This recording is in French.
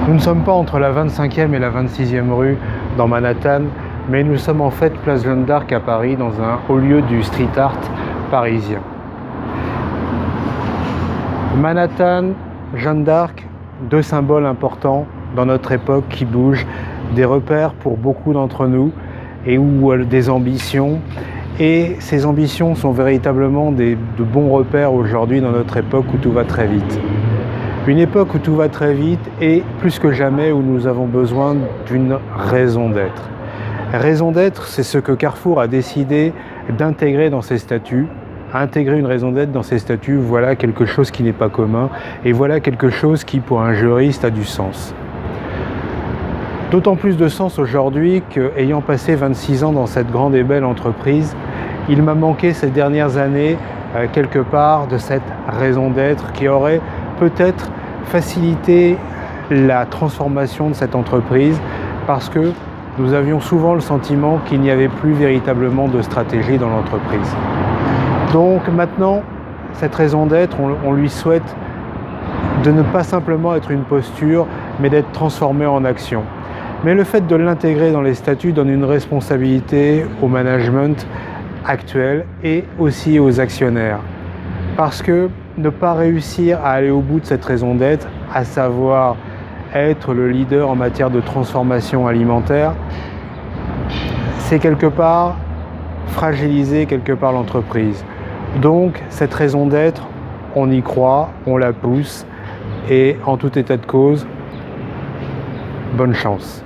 Nous ne sommes pas entre la 25e et la 26e rue dans Manhattan, mais nous sommes en fait place Jeanne d'Arc à Paris, dans un haut lieu du street art parisien. Manhattan, Jeanne d'Arc, deux symboles importants dans notre époque qui bougent, des repères pour beaucoup d'entre nous et où des ambitions. Et ces ambitions sont véritablement de bons repères aujourd'hui dans notre époque où tout va très vite. Une époque où tout va très vite et plus que jamais où nous avons besoin d'une raison d'être. Raison d'être, c'est ce que Carrefour a décidé d'intégrer dans ses statuts. Intégrer une raison d'être dans ses statuts, voilà quelque chose qui n'est pas commun et voilà quelque chose qui, pour un juriste, a du sens. D'autant plus de sens aujourd'hui qu'ayant passé 26 ans dans cette grande et belle entreprise, il m'a manqué ces dernières années, quelque part, de cette raison d'être qui aurait peut-être facilité la transformation de cette entreprise parce que nous avions souvent le sentiment qu'il n'y avait plus véritablement de stratégie dans l'entreprise. Donc maintenant, cette raison d'être, on lui souhaite de ne pas simplement être une posture, mais d'être transformée en action. Mais le fait de l'intégrer dans les statuts donne une responsabilité au management actuel et aussi aux actionnaires. Parce que ne pas réussir à aller au bout de cette raison d'être, à savoir être le leader en matière de transformation alimentaire, c'est quelque part fragiliser quelque part l'entreprise. Donc cette raison d'être, on y croit, on la pousse et en tout état de cause, bonne chance.